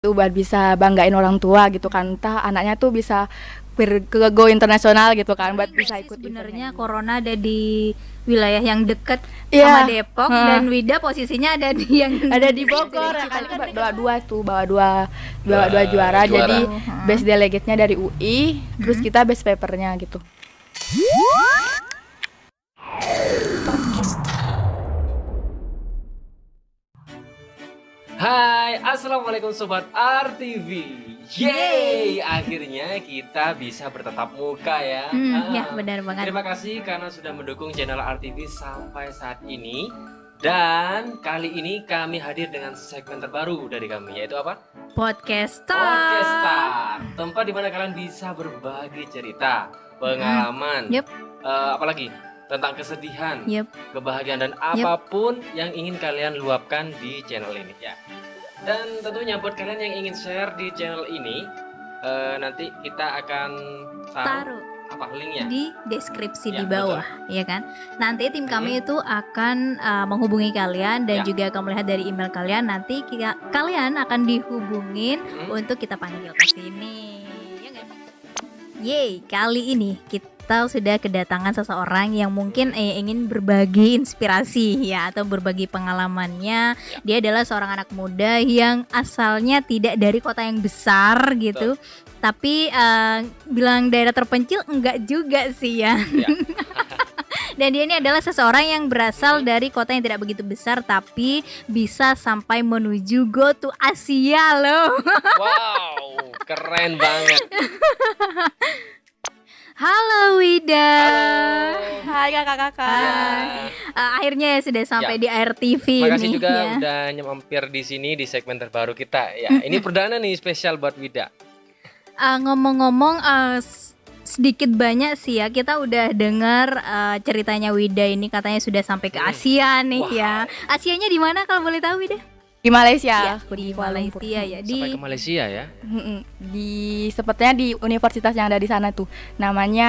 Itu buat bisa banggain orang tua gitu kan, entah anaknya tuh bisa ke go internasional gitu kan, buat bisa ikut sebenarnya eventnya. corona ada di wilayah yang dekat Iya, sama Depok heeh. dan Wida posisinya ada di yang Ada di Bogor ya kan, bawa dua tuh, bawa dua juara. Jadi best delegate-nya dari UI, terus kita best paper-nya gitu. Hai, assalamualaikum sobat RTV. Yeay, akhirnya kita bisa bertatap muka ya. Ya benar banget. Terima kasih karena sudah mendukung channel RTV sampai saat ini. Dan kali ini kami hadir dengan segmen terbaru dari kami, yaitu apa? Podcast Podcast Star, tempat di mana kalian bisa berbagi cerita, pengalaman, Yup. apalagi tentang kesedihan, Yup. kebahagiaan dan apapun yang ingin kalian luapkan di channel ini ya. Dan tentunya buat kalian yang ingin share di channel ini, nanti kita akan taruh apa linknya di deskripsi Ya, di bawah, ya kan? Nanti tim kami itu akan menghubungi kalian dan Ya. juga akan melihat dari email kalian. Nanti kalian akan dihubungin untuk kita panggil ke sini. Ya nggak? Yeay, kali ini kita sudah kedatangan seseorang yang mungkin ingin berbagi inspirasi ya, atau berbagi pengalamannya. Dia adalah seorang anak muda yang asalnya tidak dari kota yang besar gitu. Tapi bilang daerah terpencil enggak juga sih ya. Dan dia ini adalah seseorang yang berasal dari kota yang tidak begitu besar, tapi bisa sampai menuju go to Asia loh. Wow, keren banget. Halo Wida. Halo. Hai kakak-kakak. Akhirnya sudah sampai di RTV. Makasih nih, juga ya. udah mampir di sini di segmen terbaru kita ya. Ini perdana nih spesial buat Wida. Ngomong-ngomong sedikit banyak sih ya, kita udah dengar ceritanya Wida ini katanya sudah sampai ke Asia nih. Wow. Ya. Asianya di mana kalau boleh tahu Wida? Di Malaysia. Ya, Aku di Kuala Lumpur. Malaysia ya. Sampai ke Malaysia ya. Sepertinya di universitas yang ada di sana tuh, namanya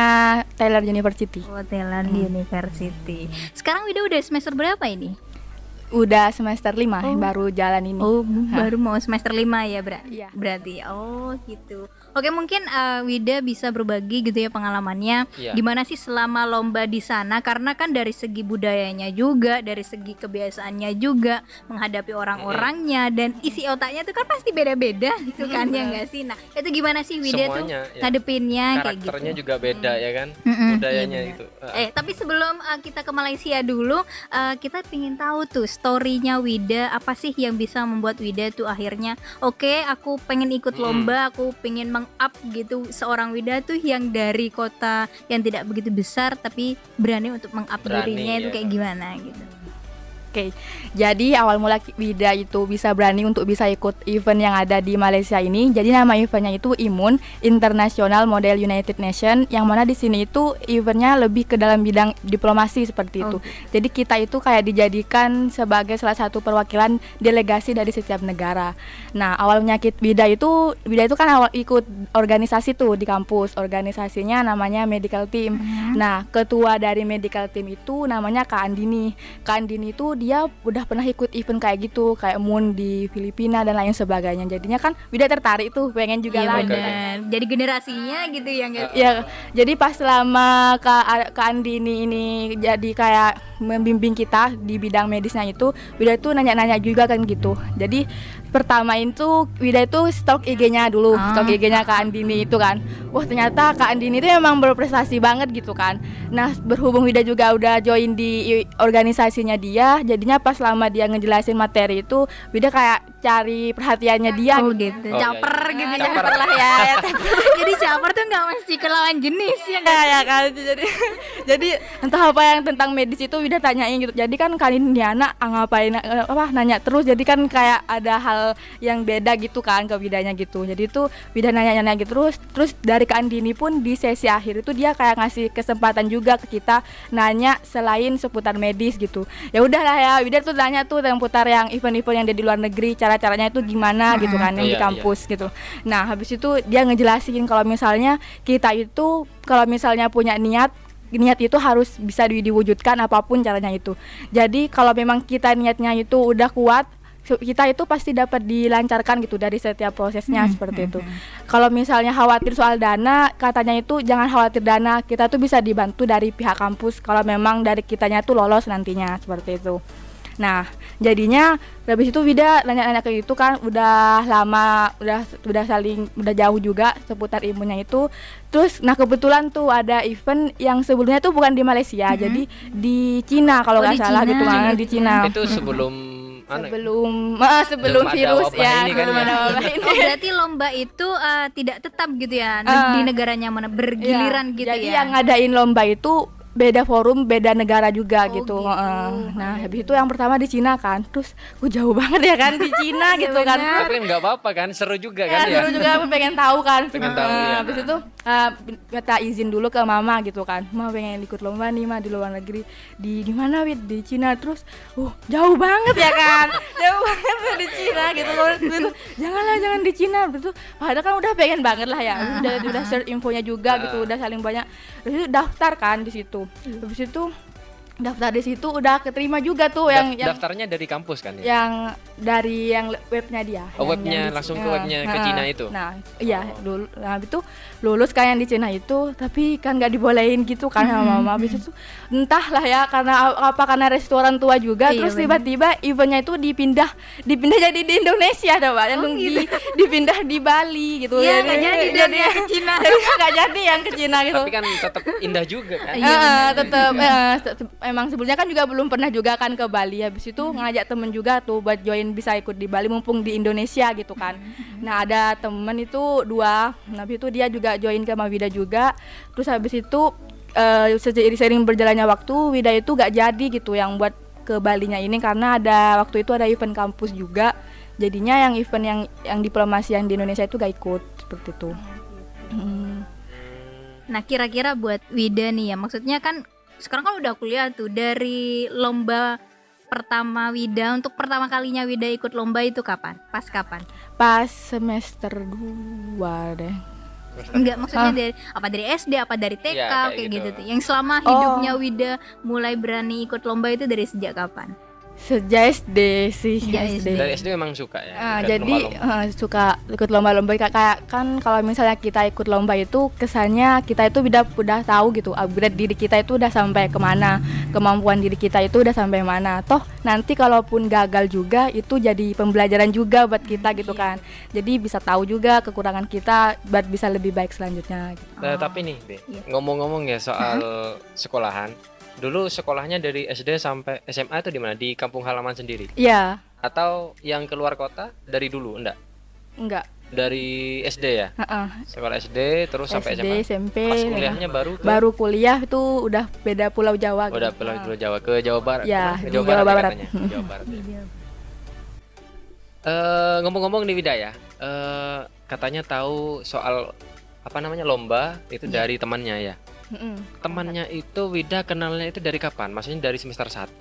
Taylor University. Thailand University. Sekarang Wida udah semester berapa ini? Udah semester 5 baru jalan ini. Oh, baru mau semester 5 ya, Iya. berarti. Oh, gitu. Oke, mungkin Wida bisa berbagi gitu ya pengalamannya. Iya. Gimana sih selama lomba di sana? Karena kan dari segi budayanya juga, dari segi kebiasaannya juga, menghadapi orang-orangnya dan isi otaknya itu kan pasti beda-beda gitu kan, ya enggak sih? Nah, itu gimana sih Wida tuh Semuanya, ya. ngadepinnya kayak gitu? Karakternya juga beda ya kan. Budayanya Iya, itu. tapi sebelum kita ke Malaysia dulu, kita pingin tahu tuh story-nya Wida, apa sih yang bisa membuat Wida tuh akhirnya oke, aku pengen ikut lomba, aku pengen meng-up gitu seorang Wida tuh yang dari kota yang tidak begitu besar tapi berani untuk meng-up Berani, dirinya itu ya kayak kan? gimana gitu. Oke, jadi awal mula Wida itu bisa berani untuk bisa ikut event yang ada di Malaysia ini. Jadi nama eventnya itu IMUN, International Model United Nation, yang mana di sini itu eventnya lebih ke dalam bidang diplomasi seperti itu. Jadi kita itu kayak dijadikan sebagai salah satu perwakilan delegasi dari setiap negara. Nah, awalnya Wida itu kan awal ikut organisasi tuh di kampus. Organisasinya namanya Medical Team. Nah, ketua dari Medical Team itu namanya Kak Andini. Kak Andini itu dia udah pernah ikut event kayak gitu, kayak MUN di Filipina dan lain sebagainya. Jadinya kan Wida tertarik tuh, pengen juga Iya lah. benar. Jadi generasinya gitu ya enggak? Ya, jadi pas selama Kak Andini ini jadi kayak membimbing kita di bidang medisnya itu, Wida itu nanya-nanya juga kan gitu. Jadi pertama itu Wida itu stok IG-nya dulu, stok IG-nya Kak Andini itu kan. Wah, ternyata Kak Andini itu emang berprestasi banget gitu kan. Nah, berhubung Wida juga udah join di organisasinya dia, jadinya pas lama dia ngejelasin materi itu, Wida kayak cari perhatiannya dia. Oh gitu. Oh, Caper iya. gitu ya. Caper lah ya. Jadi caper tuh nggak mesti ke lawan jenis ya. Ya kan, jadi entah apa yang tentang medis itu Wida tanyain gitu. Jadi kan kali ini anak ngapain nanya terus, jadi kan kayak ada hal yang beda gitu kan ke Widanya gitu. Jadi itu Wida nanya gitu terus dari Kak Andini pun di sesi akhir itu dia kayak ngasih kesempatan juga ke kita nanya selain seputar medis gitu. Ya udahlah ya, Wida tuh nanya tuh seputar yang event-event yang ada di luar negeri, cara-caranya itu gimana gitu kan yang di kampus gitu. Nah, habis itu dia ngejelasin kalau misalnya kita itu kalau misalnya punya niat itu harus bisa diwujudkan apapun caranya itu. Jadi kalau memang kita niatnya itu udah kuat, kita itu pasti dapat dilancarkan gitu dari setiap prosesnya seperti itu. Kalau misalnya khawatir soal dana, katanya itu jangan khawatir dana, kita tuh bisa dibantu dari pihak kampus kalau memang dari kitanya tuh lolos nantinya seperti itu. Nah, jadinya habis itu Wida nanya-nanya kayak gitu kan, udah lama, udah jauh juga seputar imunnya itu. Terus nah kebetulan tuh ada event yang sebelumnya tuh bukan di Malaysia, jadi di Cina kalau nggak salah Cina. gitu kan, di Cina. Itu sebelum Sebelum Sebelum ada virus wabah ya, ini kan sebelum ya. ada wabah ini. Oh, berarti lomba itu tidak tetap gitu ya di negaranya mana, bergiliran Iya, gitu jadi ya. yang ngadain lomba itu beda forum, beda negara juga Oh, gitu. gitu. Nah, habis itu yang pertama di Cina kan. Terus jauh banget ya kan di Cina gitu kan. tapi nggak apa-apa kan, seru juga kan ya. Dulu juga aku pengen tahu kan. Pengen tahu, iya. Habis itu minta izin dulu ke mama gitu kan. Mama pengen ikut lomba nih di luar negeri. Di mana Wid? Di Cina. Terus jauh banget ya kan. Jauh banget di Cina gitu. Terus jangan di Cina. Terus padahal kan udah pengen banget lah ya. Udah search infonya juga gitu, udah saling banyak. Terus itu daftar kan di situ. Habis itu daftar di situ udah keterima juga tuh yang Daftarnya dari kampus kan ya? yang dari yang webnya dia. Oh, webnya langsung ke webnya ke Cina itu. Nah, iya dulu. Nah, itu lulus kan yang di Cina itu, tapi kan nggak dibolehin gitu kan sama mama. Habis itu entahlah ya karena restoran tua juga, Iya, terus bener. tiba-tiba eventnya itu dipindah jadi di Indonesia ada Pak. Yang dipindah di Bali gitu. Iya, nggak jadi dong yang ke Cina. Nggak jadi yang ke Cina gitu. Tapi kan tetap indah juga kan. Tetap emang sebelumnya kan juga belum pernah juga kan ke Bali. Habis itu ngajak temen juga tuh buat join, bisa ikut di Bali mumpung di Indonesia gitu kan. Nah, ada temen itu 2. Nah, habis itu dia juga join ke Wida juga. Terus habis itu sering berjalannya waktu, Wida itu gak jadi gitu yang buat ke Balinya ini karena waktu itu ada event kampus juga. Jadinya yang event yang diplomasi yang di Indonesia itu gak ikut seperti itu. Nah, kira-kira buat Wida nih ya, maksudnya kan sekarang kan udah kuliah tuh, dari lomba pertama Wida, untuk pertama kalinya Wida ikut lomba itu kapan? Pas kapan? Pas semester 2 deh. Enggak, maksudnya dari SD apa dari TK Iya, kayak kayak gitu. gitu tuh. Yang selama hidupnya Wida mulai berani ikut lomba itu dari sejak kapan? Sejak SD sih. Sejak SD. Dari SD memang suka ya. ikut Jadi lomba-lomba. suka ikut lomba-lomba kayak kan kalau misalnya kita ikut lomba itu kesannya kita itu udah tahu gitu upgrade diri kita itu udah sampai kemana, kemampuan diri kita itu udah sampai mana. Toh nanti kalaupun gagal juga itu jadi pembelajaran juga buat kita gitu kan. Jadi bisa tahu juga kekurangan kita buat bisa lebih baik selanjutnya gitu. Tapi nih, Be, Iya. ngomong-ngomong ya soal sekolahan. Dulu sekolahnya dari SD sampai SMA itu di mana? Di kampung halaman sendiri? Iya, Atau yang keluar kota dari dulu? enggak. Dari SD ya? Sekolah SD terus sampai SD, SMA? SMP. Pas kuliahnya baru kuliah itu udah beda Pulau Jawa udah gitu. Pulau Jawa ke Jawa Barat. Ya, Kemana? Ke di Jawa Jawa Barat, ya Barat. katanya. Ke Jawa Barat ya. Ngomong-ngomong nih Wida ya, katanya tahu soal apa namanya lomba itu dari temannya ya. Temannya itu Wida kenalnya itu dari kapan? Maksudnya dari semester 1?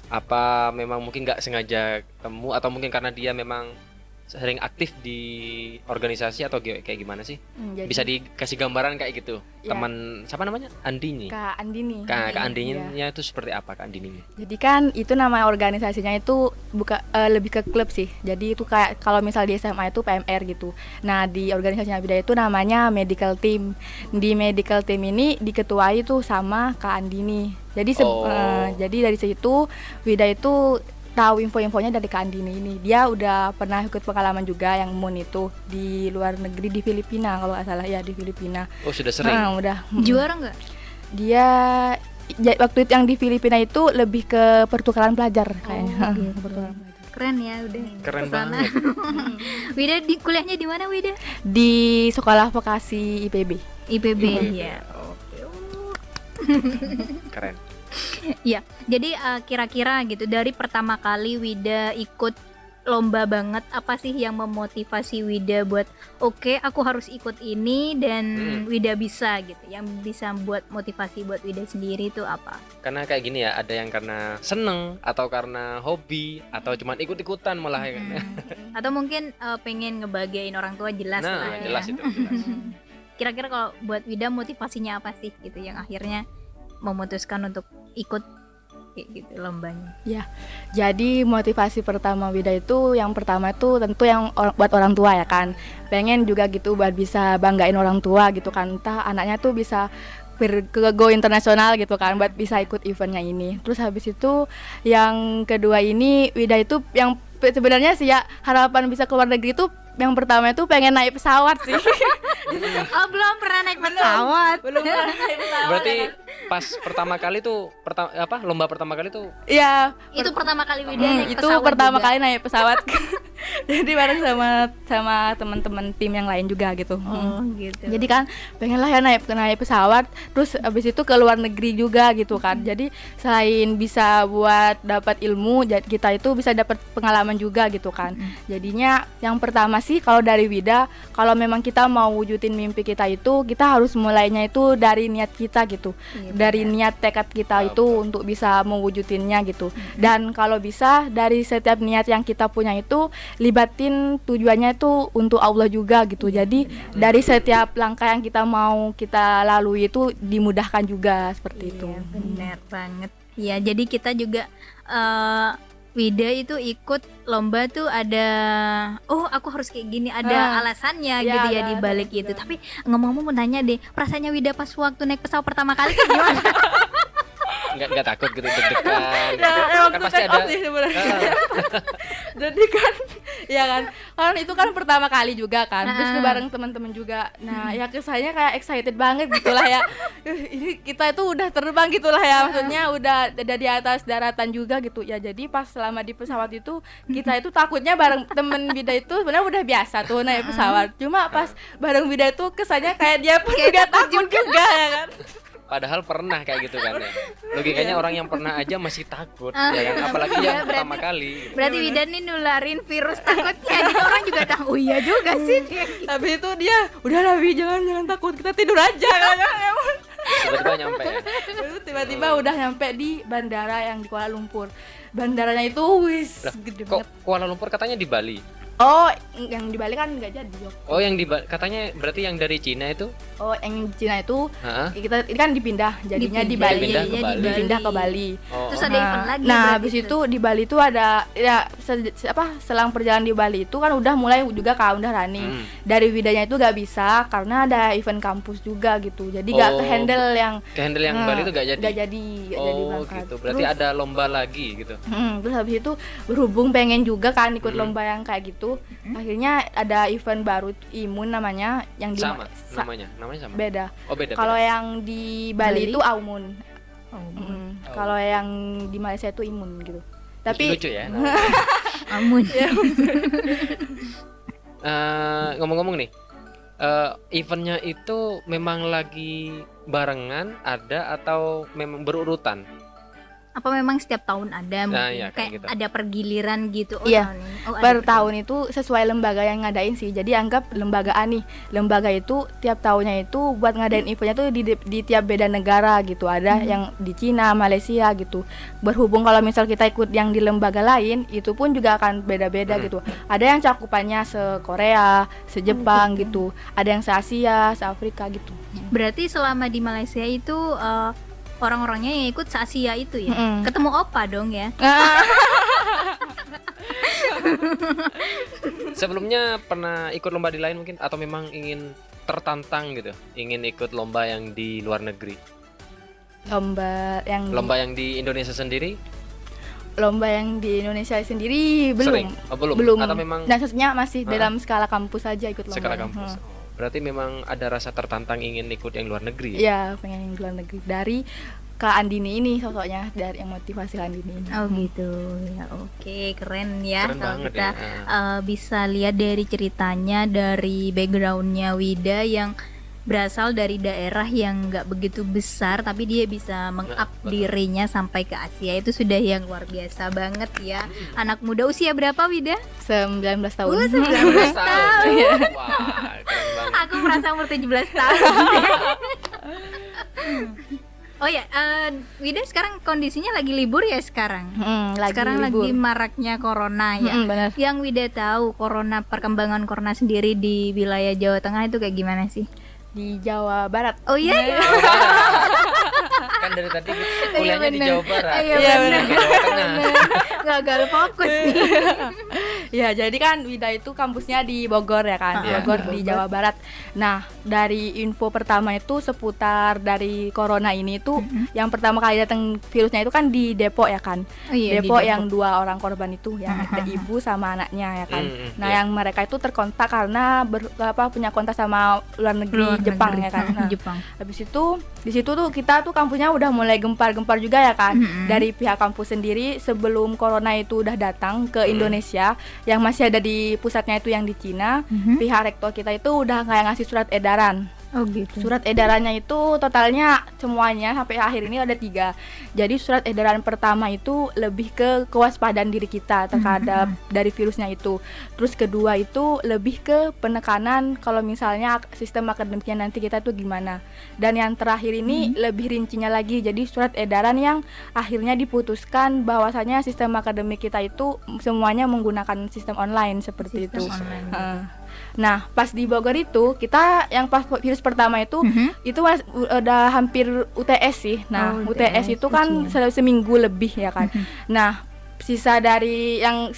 Apa memang mungkin nggak sengaja ketemu atau mungkin karena dia memang sering aktif di organisasi atau kayak gimana sih? Jadi, Bisa dikasih gambaran kayak gitu. Ya. Teman siapa namanya? Andini. Kak Andini. Kak Iya. Andininya itu seperti apa Kak Andininya? Jadi kan itu nama organisasinya itu lebih ke klub sih. Jadi itu kayak kalau misal di SMA itu PMR gitu. Nah, di organisasinya Wida itu namanya medical team. Di medical team ini diketuai tuh sama Kak Andini. Jadi jadi dari situ Wida itu tahu info-infonya dari Kak Andini ini. Dia udah pernah ikut pengalaman juga yang MUN itu di luar negeri di Filipina kalau nggak salah ya, di Filipina. Oh, sudah sering. Udah. Juara nggak? Dia waktu itu yang di Filipina itu lebih ke pertukaran pelajar kayaknya. gitu. Pertukaran pelajar. Keren ya, udah Keren kesana. banget. Wida di kuliahnya di mana Wida? Di sekolah vokasi IPB. IPB IPB. ya. Oke. Keren. Ya, jadi kira-kira gitu dari pertama kali Wida ikut lomba banget, apa sih yang memotivasi Wida buat oke, aku harus ikut ini dan Wida bisa gitu. Yang bisa buat motivasi buat Wida sendiri itu apa? Karena kayak gini ya, ada yang karena seneng atau karena hobi atau cuman ikut-ikutan malah ya kan. Atau mungkin pengen ngebahagiain orang tua, jelas lah Nah, ya. jelas itu, jelas. Kira-kira kalau buat Wida motivasinya apa sih gitu yang akhirnya memutuskan untuk ikut kayak gitu lombanya? Ya, jadi motivasi pertama Wida itu yang pertama itu tentu yang buat orang tua ya kan. Pengen juga gitu buat bisa banggain orang tua gitu kan. Entah anaknya tuh bisa ke go internasional gitu kan buat bisa ikut eventnya ini. Terus habis itu yang kedua ini Wida itu yang sebenarnya sih ya harapan bisa keluar negeri itu yang pertama itu pengen naik pesawat sih. Oh, belum pernah naik pesawat. Belum pernah naik pesawat. Berarti ya kan? pas pertama kali tuh lomba pertama kali tuh Iya, Itu pertama kali Wida naik itu pesawat pertama juga. kali naik pesawat. Jadi bareng sama teman-teman tim yang lain juga gitu. Oh, gitu. Jadi kan pengen lah ya naik pesawat, terus abis itu ke luar negeri juga gitu kan. Jadi selain bisa buat dapat ilmu, kita itu bisa dapat pengalaman juga gitu kan. Jadinya yang pertama sih kalau dari Wida, kalau memang kita mau wujudin mimpi kita itu, kita harus mulainya itu dari niat kita gitu. Iya, Dari niat tekad kita itu untuk bisa mewujudinnya gitu. Dan kalau bisa dari setiap niat yang kita punya itu libatin tujuannya itu untuk Allah juga gitu. Jadi dari setiap langkah yang kita mau kita lalui itu dimudahkan juga seperti itu. Iya, benar banget. Ya, jadi kita juga Wida itu ikut lomba tuh ada, oh aku harus kayak gini, ada alasannya ya, gitu ya ada di balik alasannya itu. juga. Tapi ngomong-ngomong mau nanya deh, perasaannya Wida pas waktu naik pesawat pertama kali tuh gimana? nggak takut gitu deg-degan. Ya, emang Kan tuh pasti take ada. off sih sebenarnya. Jadi kan ya kan itu kan pertama kali juga kan, terus tuh bareng teman-teman juga. Nah ya kesannya kayak excited banget gitulah ya. Ini kita itu udah terbang gitulah ya, maksudnya udah ada di atas daratan juga gitu ya. Jadi pas selama di pesawat itu kita itu takutnya bareng temen Wida itu sebenarnya udah biasa tuh naik pesawat, cuma pas bareng Wida itu kesannya kayak dia pun juga takut juga ya kan. Padahal pernah kayak gitu kan ya. Logikanya orang yang pernah aja masih takut ya kan, apalagi Iya, yang pertama kali gitu. Berarti Wida nih nularin virus takutnya. Jadi orang juga tahu, oh iya juga sih dia. Tapi itu dia udah Wi jangan takut, kita tidur aja kan. Tiba-tiba nyampe ya. Terus tiba-tiba udah nyampe di bandara yang di Kuala Lumpur. Bandaranya itu wis Lah, gede kok banget. Kuala Lumpur katanya di Bali? Oh, yang di Bali kan nggak jadi Yok. Oh, yang katanya berarti yang dari Cina itu? Oh, yang di Cina itu Heeh. kita ini kan dipindah, jadinya di Dipindah, Bali. Dipindah ke Bali. Dipindah ke Bali. Oh, Terus oh. ada event lagi. Nah, berarti habis tuh. itu di Bali itu ada ya selang perjalanan di Bali itu kan udah mulai juga kan udah running. Dari Widanya itu gak bisa karena ada event kampus juga gitu. Jadi gak Oh, ke handle yang Ke-handle yang Bali itu gak jadi? Gak jadi Oh berangkat. gitu, berarti Terus- ada lomba lagi gitu. Terus habis itu berhubung pengen juga kan ikut lomba yang kayak gitu. Akhirnya ada event baru Imun namanya yang di Sama namanya sama? beda. Oh beda. Kalau yang di Bali Bali? itu Aumun. Oh, Oh. Kalau yang di Malaysia itu Imun gitu. Tapi lucu ya. amun. Ngomong-ngomong nih, eventnya itu memang lagi barengan ada atau memang berurutan? Apa memang setiap tahun ada mungkin Nah, iya, kayak kayak gitu. ada pergiliran gitu. Oh, Iya. tahun ini. Oh, ada per pergiliran. tahun itu sesuai lembaga yang ngadain sih. Jadi anggap lembaga A nih. Lembaga itu tiap tahunnya itu buat ngadain eventnya tuh di tiap beda negara gitu. Ada yang di Cina, Malaysia gitu. Berhubung kalau misal kita ikut yang di lembaga lain, itu pun juga akan beda-beda gitu. Ada yang cakupannya se-Korea, se-Jepang gitu. Ada yang se-Asia, se-Afrika gitu. Berarti selama di Malaysia itu orang-orangnya yang ikut se-Asia itu ya. Mm-mm. Ketemu opa dong ya. Sebelumnya pernah ikut lomba di lain mungkin atau memang ingin tertantang gitu, ingin ikut lomba yang di luar negeri, lomba yang di Indonesia sendiri? Lomba yang di Indonesia sendiri belum. Sering? Oh, belum. Belum. Atau memang Nah, maksudnya masih dalam skala kampus aja ikut lomba. sekarang kampus? Berarti memang ada rasa tertantang ingin ikut yang luar negeri ya? Iya, pengen yang di luar negeri. Dari Kak Andini ini sosoknya, dari yang motivasi Kak Andini ini. Oh gitu ya, oke, keren ya Keren kalau banget kita ya. bisa lihat dari ceritanya, dari backgroundnya Wida yang berasal dari daerah yang nggak begitu besar tapi dia bisa meng-up betul. dirinya sampai ke Asia, itu sudah yang luar biasa banget ya. Anak muda, usia berapa Wida? 19 tahun. 19 tahun. Wah, keren banget. Aku merasa umur 17 tahun. Oh ya, Wida sekarang kondisinya lagi libur ya sekarang? Sekarang libur. lagi maraknya corona ya. Benar. Yang Wida tahu perkembangan corona sendiri di wilayah Jawa Tengah itu kayak gimana sih? Di Jawa Barat. Oh iya, Kan dari tadi kuliahnya di bener. Jawa Barat. Iya, Iya, bener. Ke Jawa Tengah. Gagal fokus nih. Ya, jadi kan Wida itu kampusnya di Bogor ya kan, Iya, Bogor di Jawa Barat. Nah, dari info pertama itu seputar dari corona ini tuh, yang pertama kali datang virusnya itu kan di Depok ya kan. Oh iya, di Depok yang 2 orang korban itu, yang Aha. ada ibu sama anaknya ya kan. Nah, iya. yang mereka itu terkontak karena punya kontak sama luar negeri, Jepang ya kan. Nah, Jepang. habis itu di situ tuh kita tuh kampusnya udah mulai gempar-gempar juga ya kan. Mm-mm. Dari pihak kampus sendiri sebelum corona itu udah datang ke Indonesia, yang masih ada di pusatnya itu yang di Cina, pihak rektor kita itu udah kayak ngasih surat edaran. Oh gitu. Surat edarannya itu totalnya semuanya sampai akhir ini ada 3. Jadi surat edaran pertama itu lebih ke kewaspadaan diri kita terhadap dari virusnya itu. Terus kedua itu lebih ke penekanan kalau misalnya sistem akademiknya nanti kita tuh gimana. Dan yang terakhir ini lebih rincinya lagi. Jadi surat edaran yang akhirnya diputuskan bahwasanya sistem akademik kita itu semuanya menggunakan sistem online seperti Sistem itu. online. Nah, pas di Bogor itu kita yang pas virus pertama itu itu udah hampir UTS sih. Nah, Oh, UTS itu kan seminggu lebih ya kan. Nah, sisa dari yang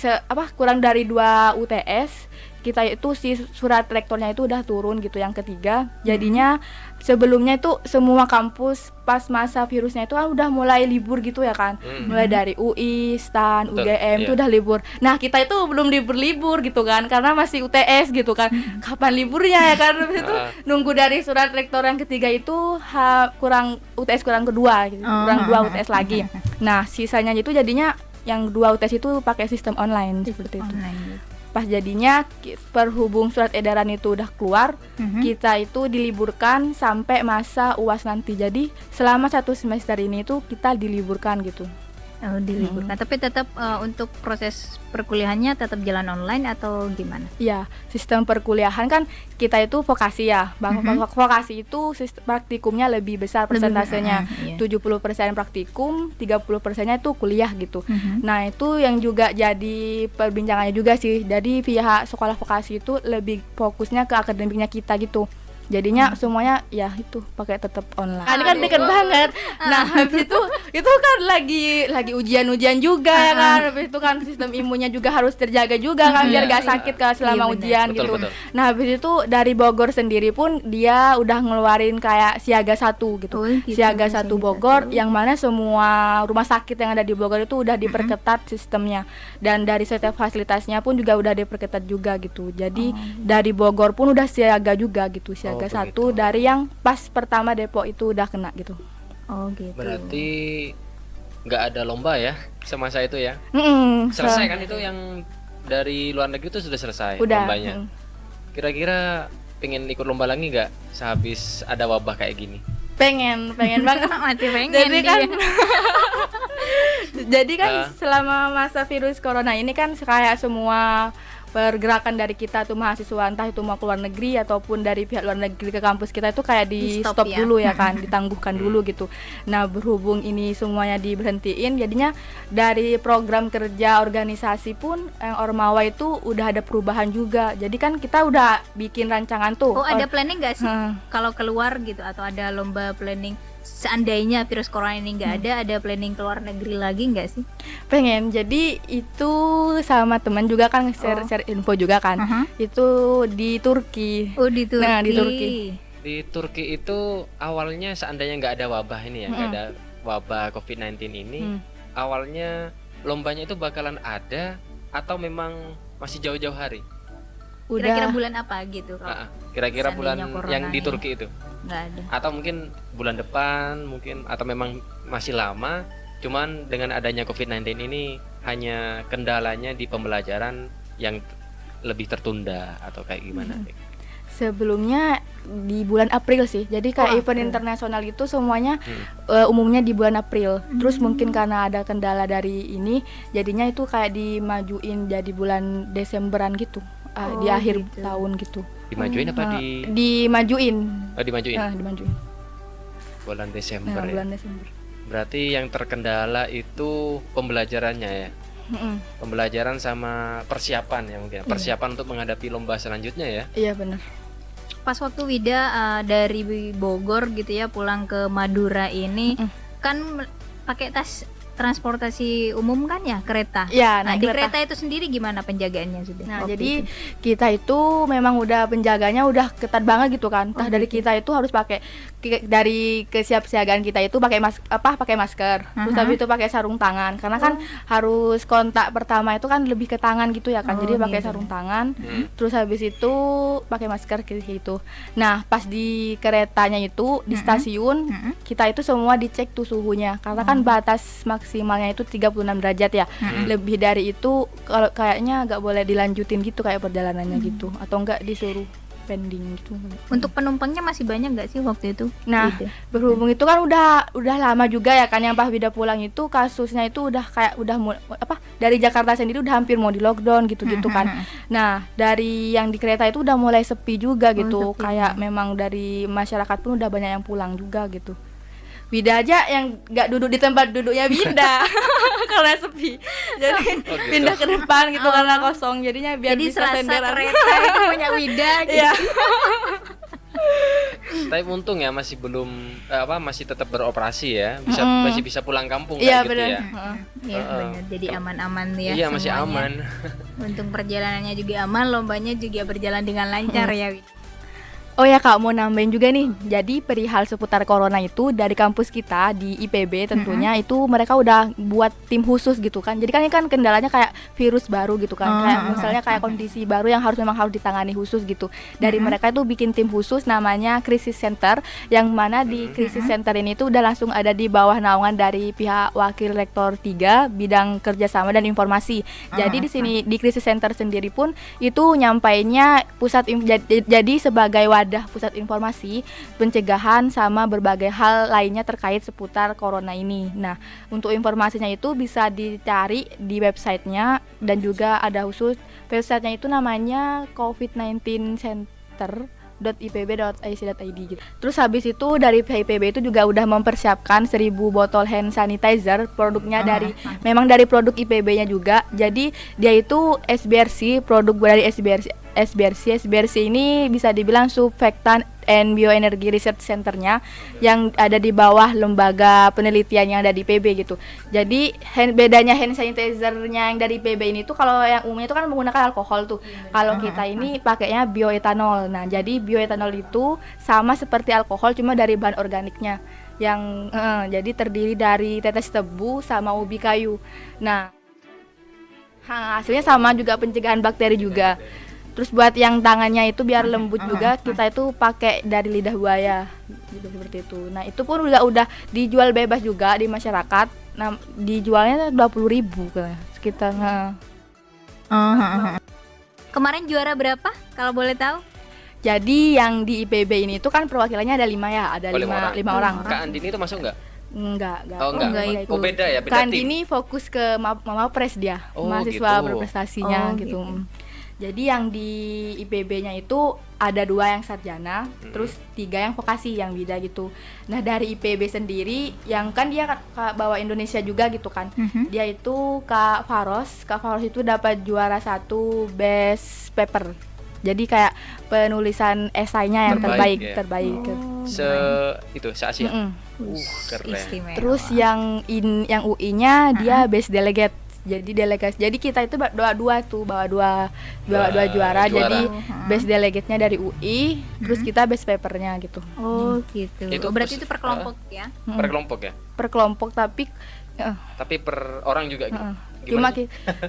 kurang dari 2 UTS kita itu si surat rektornya itu udah turun gitu yang ketiga. Jadinya sebelumnya itu semua kampus pas masa virusnya itu kan udah mulai libur gitu ya kan. Mulai dari UI, STAN, Betul, UGM itu iya. udah libur. Nah, kita itu belum libur-libur gitu kan karena masih UTS gitu kan. Kapan liburnya ya kan? Habis itu nunggu dari surat rektor yang ketiga itu kurang UTS kurang kedua gitu. Kurang 2 UTS lagi. Nah, sisanya itu jadinya yang 2 UTS itu pakai sistem online seperti itu. Online. Pas jadinya perhubung surat edaran itu udah keluar, kita itu diliburkan sampai masa UAS nanti. Jadi selama 1 semester ini tuh kita diliburkan gitu. Oh, diliburkan. Tapi tetap untuk proses perkuliahannya tetap jalan online atau gimana? Iya, sistem perkuliahan kan kita itu vokasi ya. Vokasi itu praktikumnya lebih besar persentasenya. 70% praktikum, 30%-nya itu kuliah gitu. Nah, itu yang juga jadi perbincangannya juga sih. Jadi pihak sekolah vokasi itu lebih fokusnya ke akademiknya kita gitu. Jadinya semuanya ya itu pakai tetap online. Ini kan deket banget. Nah, habis itu kan lagi ujian-ujian juga kan. Habis itu kan sistem imunnya juga harus terjaga juga kan biar gak sakit kan selama Iya, benar. ujian Betul, gitu. betul. Nah, habis itu dari Bogor sendiri pun dia udah ngeluarin kayak siaga 1 gitu. Oh, gitu, Siaga 1 siaga Bogor 1. yang mana semua rumah sakit yang ada di Bogor itu udah diperketat sistemnya. Dan dari setiap fasilitasnya pun juga udah diperketat juga gitu. Jadi dari Bogor pun udah siaga juga gitu. Siaga 1 begitu. dari yang pas pertama Depok itu udah kena gitu. Oh gitu. Berarti nggak ada lomba ya semasa itu ya? Selesai kan itu yang dari luar negeri itu sudah selesai Udah. lombanya. Kira-kira pengen ikut lomba lagi nggak sehabis ada wabah kayak gini? Pengen banget. Mati pengen Jadi kan dia. jadi kan selama masa virus corona ini kan kayak semua pergerakan dari kita tuh mahasiswa entah itu mau ke luar negeri ataupun dari pihak luar negeri ke kampus kita itu kayak di Di-stop stop ya. dulu ya kan, ditangguhkan dulu gitu. Nah, berhubung ini semuanya diberhentiin, jadinya dari program kerja organisasi pun yang Ormawa itu udah ada perubahan juga. Jadi kan kita udah bikin rancangan tuh. Oh, ada planning nggak sih Hmm. kalau keluar gitu atau ada lomba planning seandainya virus corona ini nggak ada planning keluar negeri lagi nggak sih? Pengen. Jadi itu sama teman juga kan share info juga kan. Itu di Turki. Oh, di Turki. Nah, di Turki. Di Turki itu awalnya seandainya nggak ada wabah ini ya, nggak ada wabah COVID-19 ini, awalnya lombanya itu bakalan ada atau memang masih jauh-jauh hari? Kira-kira Udah bulan apa gitu kalau Kira-kira bulan seandainya corona yang di ini Turki itu? nggak ada? Atau mungkin bulan depan mungkin, atau memang masih lama, cuman dengan adanya COVID-19 ini hanya kendalanya di pembelajaran yang lebih tertunda atau kayak gimana? sebelumnya di bulan April sih. Jadi kayak event April. internasional itu semuanya umumnya di bulan April. Terus mungkin karena ada kendala dari ini, jadinya itu kayak dimajuin jadi bulan Desemberan gitu. Di akhir gitu. tahun gitu. Dimajuin apa Dimajuin. dimajuin? Dimajuin. Bulan Desember ya. Bulan Desember. Berarti yang terkendala itu pembelajarannya ya. Pembelajaran sama persiapan ya mungkin. Persiapan untuk menghadapi lomba selanjutnya ya. Iya benar. Pas waktu Wida dari Bogor gitu ya pulang ke Madura ini, kan pakai tas transportasi umum kan ya, kereta. Ya, Nah, naik di kereta itu sendiri gimana penjagaannya sudah? Nah, waktu jadi itu? kita itu memang udah penjaganya udah ketat banget gitu kan. Entah dari kita itu harus pakai dari kesiapsiagaan kita itu pakai pakai masker. Terus habis itu pakai sarung tangan karena kan harus kontak pertama itu kan lebih ke tangan gitu ya kan. Jadi pakai sarung tangan. Terus habis itu pakai masker gitu. Nah, pas di keretanya itu di stasiun kita itu semua dicek tuh suhunya karena kan batas maksimalnya itu 36 derajat ya. Lebih dari itu kalau kayaknya nggak boleh dilanjutin gitu kayak perjalanannya gitu atau enggak disuruh pending gitu. Untuk penumpangnya masih banyak nggak sih waktu itu? Nah, berhubung itu kan udah lama juga ya kan yang pas Wida pulang itu kasusnya itu udah kayak dari Jakarta sendiri udah hampir mau di lockdown gitu-gitu kan. Nah, dari yang di kereta itu udah mulai sepi juga gitu. Kayak memang dari masyarakat pun udah banyak yang pulang juga gitu. Wida aja yang nggak duduk di tempat duduknya Wida karena sepi, jadi pindah ke depan gitu karena kosong, jadinya biar jadi bisa senderan. kereta itu punya Wida gitu. Tapi untung ya masih belum masih tetap beroperasi ya, masih bisa pulang kampung Iya, kayak gitu bener. ya. Iya benar, jadi aman-aman ya. Iya, masih semuanya. aman. Untung perjalanannya juga aman, lombanya juga berjalan dengan lancar ya Wida. Oh ya Kak, mau nambahin juga nih. Jadi perihal seputar corona itu dari kampus kita di IPB tentunya itu mereka udah buat tim khusus gitu kan. Jadi kan ini kan kendalanya kayak virus baru gitu kan. Kayak misalnya kayak kondisi baru yang memang harus ditangani khusus gitu. Dari mereka itu bikin tim khusus namanya Crisis Center, yang mana di Crisis Center ini tuh udah langsung ada di bawah naungan dari pihak Wakil Rektor 3 bidang kerjasama dan informasi. Jadi di sini di Crisis Center sendiri pun itu nyampainya jadi sebagai pusat informasi, pencegahan sama berbagai hal lainnya terkait seputar corona ini. Nah, untuk informasinya itu bisa dicari di websitenya dan juga ada khusus websitenya itu namanya COVID-19 Center .ipb.ac.id gitu. Terus habis itu dari IPB itu juga udah mempersiapkan 1000 botol hand sanitizer, produknya memang dari produk IPB-nya juga. Jadi dia itu SBRC, produk dari SBRC ini bisa dibilang Surfactant and Bioenergy Research Center-nya yang ada di bawah lembaga penelitian yang ada di PB gitu. Jadi bedanya hand sanitizer-nya yang dari PB ini tuh kalau yang umumnya itu kan menggunakan alkohol tuh. Kalau kita ini pakainya bioetanol. Nah, jadi bioetanol itu sama seperti alkohol cuma dari bahan organiknya yang jadi terdiri dari tetes tebu sama ubi kayu. Nah, hasilnya sama juga, pencegahan bakteri juga. Terus buat yang tangannya itu biar lembut juga kita itu pakai dari lidah buaya gitu, seperti itu. Nah, itu pun udah dijual bebas juga di masyarakat. Nah, dijualnya 20.000 sekitar. Kemarin juara berapa kalau boleh tahu? Jadi yang di IPB ini itu kan perwakilannya ada 5 ya, ada 5 orang. Kak Andini itu masuk nggak? Enggak. Enggak. Oh, beda ya, beda Kan tim. ini fokus ke Mapres dia, mahasiswa berprestasinya gitu. Jadi yang di IPB-nya itu ada 2 yang sarjana, terus 3 yang vokasi yang beda gitu. Nah, dari IPB sendiri yang kan dia bawa Indonesia juga gitu kan. Dia itu Kak Faros itu dapat juara 1 best paper. Jadi kayak penulisan esainya yang terbaik. Se-Asia. Keren. Istimewa. Terus yang UI-nya dia best delegate. Jadi delegasi. Jadi kita itu bawa dua juara. Jadi best delegate-nya dari UI, terus kita best paper-nya gitu. Oh, gitu. Berarti itu per kelompok ya? Per kelompok ya? Per kelompok tapi per orang juga gitu. Cuma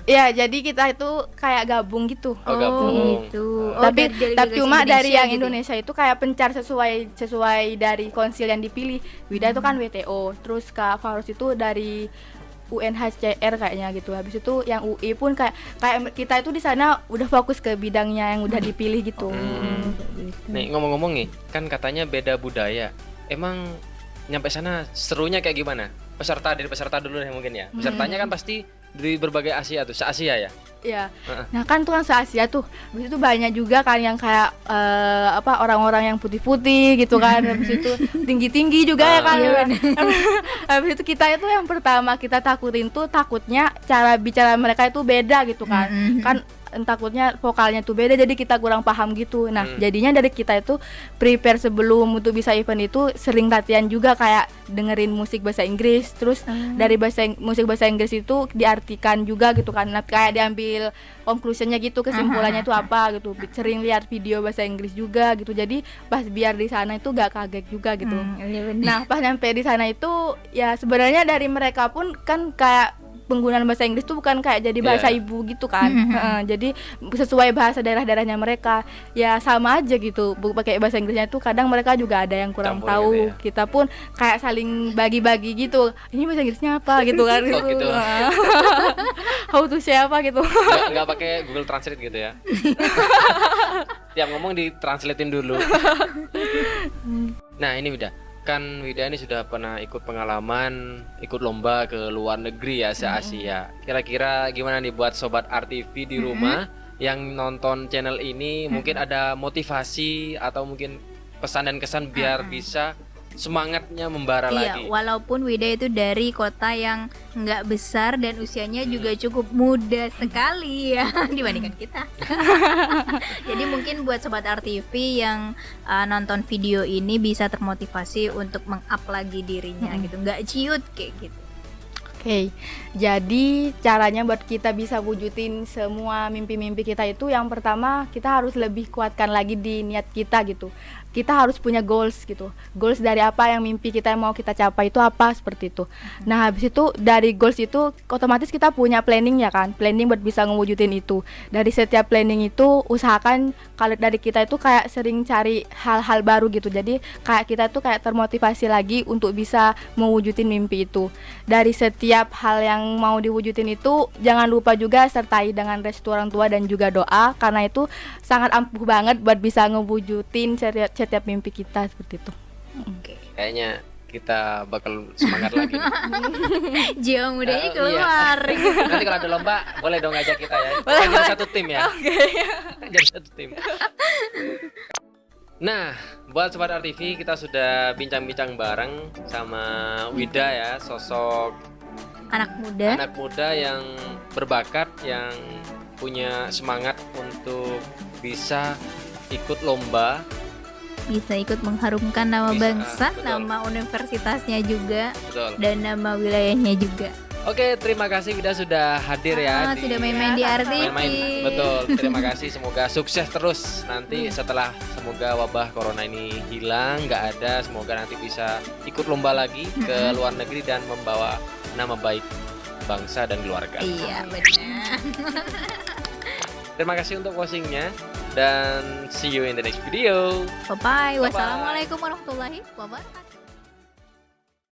ya jadi kita itu kayak gabung gitu. Gabung. Gitu. Tapi cuma dari yang gitu. Indonesia itu kayak pencar sesuai dari konsil yang dipilih. Wida itu kan WTO, terus Kak Farus itu dari UNHCR kayaknya gitu. Habis itu yang UI pun kayak kita itu di sana udah fokus ke bidangnya yang udah dipilih gitu. Nih ngomong-ngomong nih, kan katanya beda budaya. Emang nyampe sana serunya kayak gimana? Peserta dulu deh mungkin ya. Pesertanya kan pasti dari berbagai Asia tuh, se-Asia ya. Iya. Nah kan tuh kan se-Asia tuh. Habis itu banyak juga kan yang kayak orang-orang yang putih-putih gitu kan. Habis itu tinggi-tinggi juga ya kan. Habis itu kita itu yang pertama kita takutnya cara bicara mereka itu beda gitu kan. Kan takutnya vokalnya tuh beda, jadi kita kurang paham gitu. Nah jadinya dari kita itu prepare sebelum untuk bisa event itu sering latihan juga, kayak dengerin musik bahasa Inggris, terus dari musik bahasa Inggris itu diartikan juga gitu kan. Nah, kayak diambil conclusionnya gitu, kesimpulannya itu apa gitu. Sering lihat video bahasa Inggris juga gitu, jadi pas biar di sana itu gak kaget juga gitu. Nah pas nyampe di sana itu ya sebenarnya dari mereka pun kan kayak penggunaan bahasa Inggris tuh bukan kayak jadi bahasa ibu gitu kan. Jadi sesuai bahasa daerah-daerahnya mereka ya sama aja gitu. Pakai bahasa Inggrisnya tuh kadang mereka juga ada yang kurang Campur tahu gitu ya. Kita pun kayak saling bagi-bagi gitu, ini bahasa Inggrisnya apa gitu kan. Oh, gitu. How to say apa gitu. Nggak pakai Google Translate gitu ya. Tiap ngomong ditranslatein dulu. Nah ini Wida, kan Wida ini sudah pernah ikut pengalaman ikut lomba ke luar negeri ya, se-Asia. Kira-kira gimana nih buat sobat RTV di rumah yang nonton channel ini, mungkin ada motivasi atau mungkin pesan dan kesan biar bisa semangatnya membara lagi. Iya, walaupun Wida itu dari kota yang nggak besar dan usianya juga cukup muda sekali ya dibandingkan kita. Jadi mungkin buat sobat RTV yang nonton video ini bisa termotivasi untuk meng-up lagi dirinya gitu, nggak ciut kayak gitu. Oke, jadi caranya buat kita bisa wujudin semua mimpi-mimpi kita itu, yang pertama kita harus lebih kuatkan lagi di niat kita gitu. Kita harus punya goals gitu. Goals dari apa yang mimpi kita yang mau kita capai itu apa, seperti itu. Nah, habis itu dari goals itu otomatis kita punya planning ya kan. Planning buat bisa ngewujudin itu. Dari setiap planning itu usahakan kalau dari kita itu kayak sering cari hal-hal baru gitu. Jadi kayak kita tuh kayak termotivasi lagi untuk bisa mewujudin mimpi itu. Dari setiap hal yang mau diwujudin itu jangan lupa juga sertai dengan restu orang tua dan juga doa, karena itu sangat ampuh banget buat bisa ngewujudin setiap mimpi kita, seperti itu. Kayaknya kita bakal semangat lagi. Jiwa mudanya keluar. Nanti kalau ada lomba boleh dong ngajak kita ya. Kita jadi satu tim ya. Jadi satu tim. Nah, buat sobat RTV, kita sudah bincang-bincang bareng sama Wida ya, sosok anak muda yang berbakat, yang punya semangat untuk bisa ikut lomba, bisa ikut mengharumkan nama Bisa, bangsa, betul. nama universitasnya juga, betul. dan nama wilayahnya juga. Oke, terima kasih Wida sudah hadir ya. Sudah main-main di RTV. Main-main, betul. Terima kasih, semoga sukses terus nanti setelah semoga wabah corona ini hilang, nggak ada. Semoga nanti bisa ikut lomba lagi ke luar negeri dan membawa nama baik bangsa dan keluarga. Iya, benar. Terima kasih untuk watchingnya dan see you in the next video. Bye-bye. Wassalamualaikum warahmatullahi wabarakatuh.